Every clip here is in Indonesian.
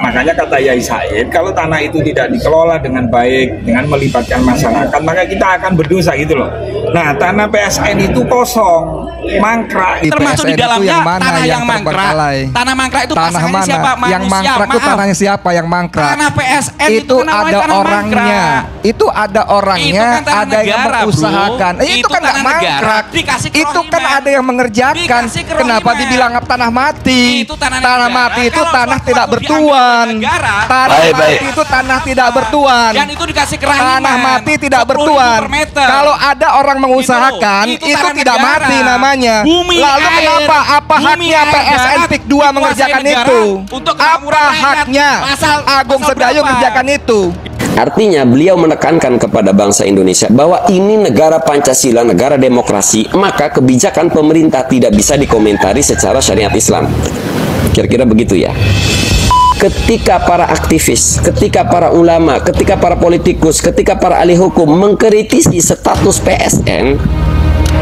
Makanya kata Yai Said, kalau tanah itu tidak dikelola dengan baik, dengan melibatkan masyarakat, maka kita akan berdosa gitu loh. Nah, tanah PSN itu kosong, mangkrak. Termasuk di dalamnya tanah yang mangkrak. Tanah mangkrak itu tanah mana? Siapa? Yang mangkrak itu tanahnya siapa yang mangkrak? Tanah PSN itu ada orangnya. Itu ada orangnya, kan ada yang mengusahakan. Itu kan nggak mangkrak. Itu kan ada yang mengerjakan. Kenapa dibilang tanah mati? Tanah mati itu tanah tidak bertuan. Tanah mati itu tanah tidak bertuan. Dan itu dikasih kerahiman. Tanah mati tidak bertuan. Kalau ada orang mengusahakan, itu tidak mati namanya. Lalu kenapa? Apa haknya PSN PIK 2 mengerjakan itu? Apa haknya Agung Sedayu mengerjakan itu? Artinya beliau menekankan kepada bangsa Indonesia bahwa ini negara Pancasila, negara demokrasi, maka kebijakan pemerintah tidak bisa dikomentari secara syariat Islam. Kira-kira begitu ya. Ketika para aktivis, ketika para ulama, ketika para politikus, ketika para ahli hukum mengkritisi status PSN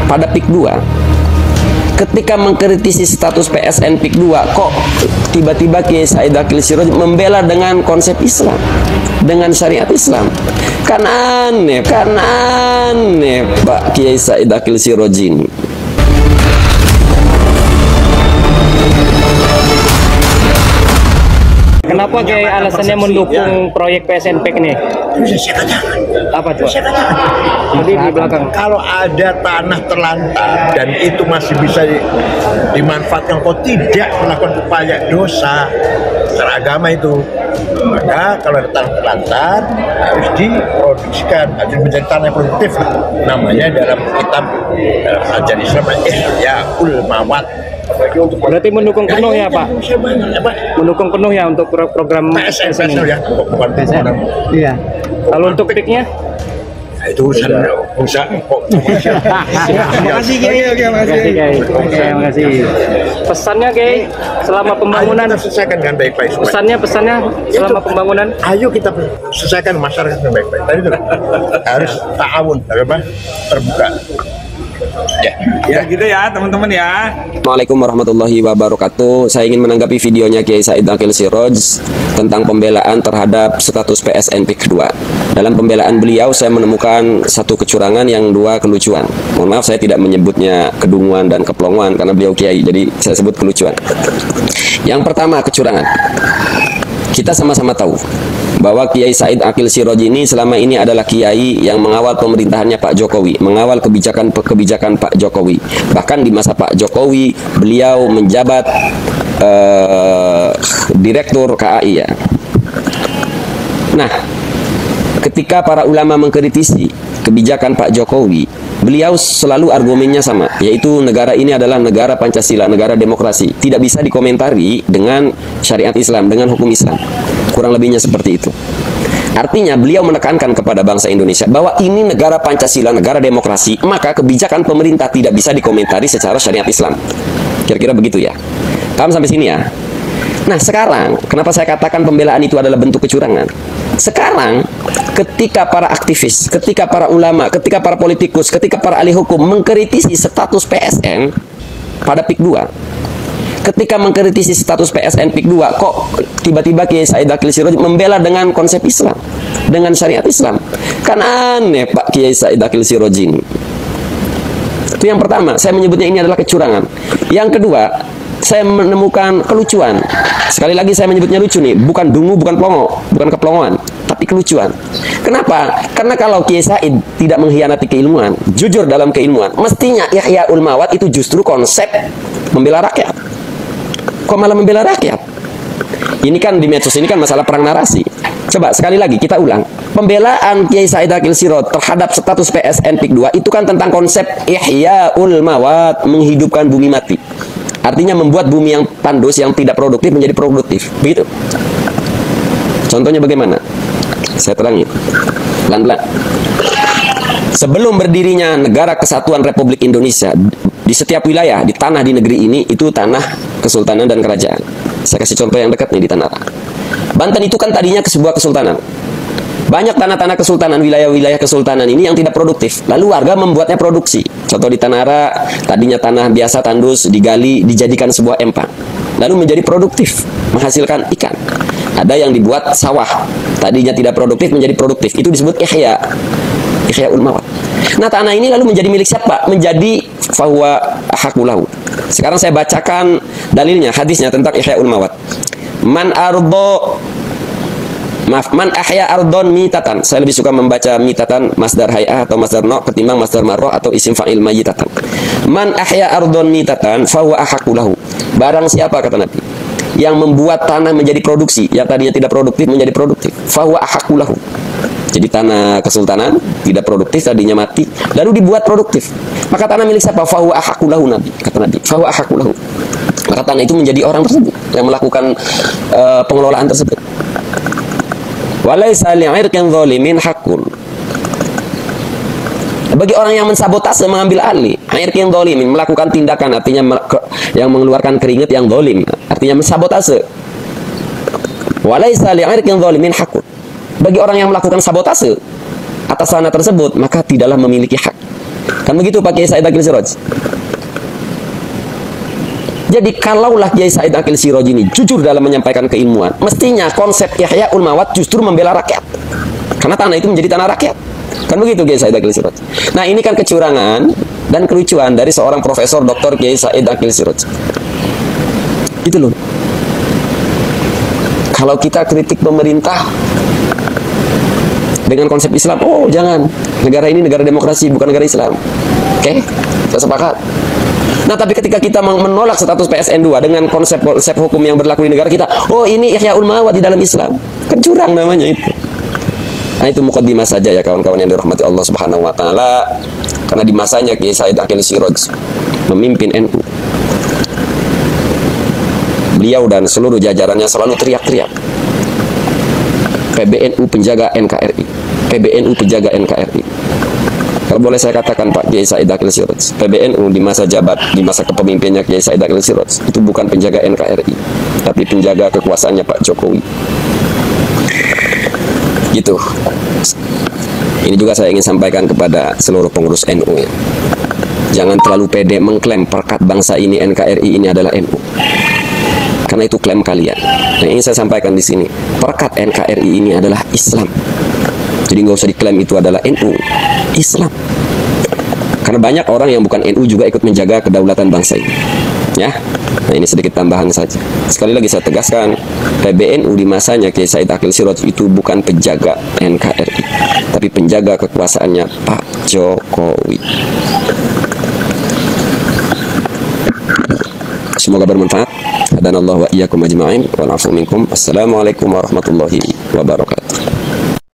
pada PIK 2, ketika mengkritisi status PSN PIK 2, kok tiba-tiba Kiai Said Akil Siroj membela dengan konsep Islam, dengan syariat Islam? Kan aneh Pak Kiai Said Akil Siroj ini. Kenapa kayak alasannya mendukung proyek PSN PIK nih? Saya katakan. Apa tuh? Saya katakan. Jadi di belakang. Kalau ada tanah terlantar dan itu masih bisa dimanfaatkan, kok tidak melakukan upaya dosa secara agama itu, maka kalau ada tanah terlantar harus diproduksikan, harus menjadi tanah yang produktif. Namanya dalam kitab ajaran Islam Ihya'ul Mawat. Berarti mendukung penuh ya Pak? Mendukung penuh ya untuk program PSN ini? ya, bukan PSN. Iya. Kalau untuk PIK-nya? Itu urusan. Makasih Kiai. Makasih. Pesannya Kiai selama pembangunan. Kita selesaikan dengan baik-baik. Pesannya selama pembangunan. Ayo kita selesaikan masyarakat dengan baik-baik. Tadi itu harus ta'awun, terbuka. Ya gitu ya teman-teman ya. Assalamualaikum warahmatullahi wabarakatuh. Saya ingin menanggapi videonya Kiai Said Akil Siroj tentang pembelaan terhadap status PSN PIK 2. Dalam pembelaan beliau saya menemukan satu kecurangan, yang dua kelucuan. Mohon maaf saya tidak menyebutnya kedunguan dan keplonguan karena beliau kiai, jadi saya sebut kelucuan. Yang pertama kecurangan. Kita sama-sama tahu bahwa Kiai Said Akil Siroj ini selama ini adalah kiai yang mengawal pemerintahannya Pak Jokowi, mengawal kebijakan Pak Jokowi. Bahkan di masa Pak Jokowi beliau menjabat direktur KAI ya. Nah, ketika para ulama mengkritisi kebijakan Pak Jokowi, beliau selalu argumennya sama, yaitu negara ini adalah negara Pancasila, negara demokrasi, tidak bisa dikomentari dengan syariat Islam, dengan hukum Islam. Kurang lebihnya seperti itu. Artinya beliau menekankan kepada bangsa Indonesia bahwa ini negara Pancasila, negara demokrasi, maka kebijakan pemerintah tidak bisa dikomentari secara syariat Islam. Kira-kira begitu ya. Paham sampai sini ya? Nah sekarang, kenapa saya katakan pembelaan itu adalah bentuk kecurangan? Sekarang, ketika para aktivis, ketika para ulama, ketika para politikus, ketika para ahli hukum mengkritisi status PSN pada PIK 2, ketika mengkritisi status PSN PIK 2, kok tiba-tiba Kiai Said Akil Siroj membela dengan konsep Islam, dengan syariat Islam? Kan aneh Pak Kiai Said Akil Siroj ini. Itu yang pertama, saya menyebutnya ini adalah kecurangan. Yang kedua, saya menemukan kelucuan. Sekali lagi saya menyebutnya lucu nih, bukan dungu, bukan plongo, bukan keplongoan, tapi kelucuan. Kenapa? Karena kalau Kiai Said tidak mengkhianati keilmuan, jujur dalam keilmuan, mestinya Ihya'ul Mawat itu justru konsep membela rakyat. Kok malah membela rakyat? Ini kan di medsos ini kan masalah perang narasi. Coba sekali lagi kita ulang. Pembelaan Kiai Said Akil Siroj terhadap status PSN PIK 2 itu kan tentang konsep Ihya'ul Mawat, menghidupkan bumi mati. Artinya membuat bumi yang tandus, yang tidak produktif menjadi produktif. Begitu. Contohnya bagaimana? Saya terangi. Pelan-pelan. Sebelum berdirinya Negara Kesatuan Republik Indonesia, di setiap wilayah, di tanah di negeri ini, itu tanah kesultanan dan kerajaan. Saya kasih contoh yang dekat nih di Tanara. Banten itu kan tadinya sebuah kesultanan. Banyak tanah-tanah kesultanan, wilayah-wilayah kesultanan ini yang tidak produktif. Lalu warga membuatnya produksi. Contoh di Tanara, tadinya tanah biasa tandus, digali, dijadikan sebuah empang. Lalu menjadi produktif, menghasilkan ikan. Ada yang dibuat sawah, tadinya tidak produktif menjadi produktif. Itu disebut Ihyaul Mawat. Nah, tanah ini lalu menjadi milik siapa? Menjadi fahuwa haqulahu. Sekarang saya bacakan dalilnya, hadisnya tentang Ihyaul Mawat. Man ahya ardon mitatan. Saya lebih suka membaca mitatan masdar hay'ah atau masdar no ketimbang masdar marroh atau isim fa'il mayitatan. Man ahya ardon mitatan fahuwa haqulahu. Barang siapa, kata Nabi, yang membuat tanah menjadi produksi, yang tadinya tidak produktif menjadi produktif, fahuwa haqulahu. Jadi tanah kesultanan tidak produktif, tadinya mati, lalu dibuat produktif. Maka tanah milik siapa? Fahuwa haqulahu, Nabi, kata Nabi. Fahuwa haqulahu. Maka tanah itu menjadi orang tersebut yang melakukan pengelolaan tersebut. Walaysa li'irqin zalimin haqqun. Bagi orang yang mensabotase, mengambil alih, irqin zalimin, melakukan tindakan, artinya yang mengeluarkan keringat yang zalim, artinya mensabotase. Walaysa li'irqin zalimin haqqun. Bagi orang yang melakukan sabotase atas tanah tersebut, maka tidaklah memiliki hak. Kan begitu Pak Kiai Said Akil Siraj. Jadi kalaulah Kiai Said Akil Siraj ini jujur dalam menyampaikan keilmuan, mestinya konsep Ihyaul Mawat justru membela rakyat. Karena tanah itu menjadi tanah rakyat. Kan begitu Kiai Said Akil Siraj. Nah, ini kan kecurangan dan kelucuan dari seorang Profesor Dr. Kiai Said Akil Siraj. Itu loh. Kalau kita kritik pemerintah dengan konsep Islam, oh jangan, negara ini negara demokrasi, bukan negara Islam. Oke, saya sepakat. Nah, tapi ketika kita menolak status PSN 2 dengan konsep hukum yang berlaku di negara kita, oh ini Ihyaul Mawat di dalam Islam, kencurang namanya itu. Nah, itu mukaddimah saja ya kawan-kawan yang dirahmati Allah Subhanahu wa taala. Karena di masanya Kiai Said Akil Siraj memimpin NU, beliau dan seluruh jajarannya selalu teriak-teriak, PBNU penjaga NKRI, PBNU penjaga NKRI. Kalau boleh saya katakan Pak Kiai Said Akil Siraj, PBNU di masa jabat, di masa kepemimpinannya Kiai Said Akil Siraj itu bukan penjaga NKRI, tapi penjaga kekuasaannya Pak Jokowi. Gitu. Ini juga saya ingin sampaikan kepada seluruh pengurus NU ya. Jangan terlalu pede mengklaim perkat bangsa ini, NKRI ini adalah NU. Karena itu klaim kalian. Yang ingin saya sampaikan di sini, perkat NKRI ini adalah Islam. Jadi nggak usah diklaim itu adalah NU, Islam. Karena banyak orang yang bukan NU juga ikut menjaga kedaulatan bangsa ini. Ya, nah ini sedikit tambahan saja. Sekali lagi saya tegaskan, PBNU di masanya Kiai Said Akil Siraj itu bukan penjaga NKRI, tapi penjaga kekuasaannya Pak Jokowi. Semoga bermanfaat. Hadanallahu wa iyyakum ajma'in. Wal 'afwu minkum. Assalamualaikum warahmatullahi wabarakatuh.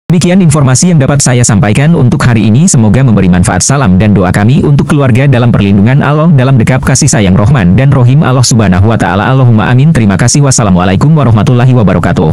Demikian informasi yang dapat saya sampaikan untuk hari ini. Semoga memberi manfaat. Salam dan doa kami untuk keluarga dalam perlindungan Allah, dalam dekap kasih sayang Rahman dan Rohim Allah Subhanahu wa Ta'ala. Allahumma amin. Terima kasih. Wassalamualaikum warahmatullahi wabarakatuh.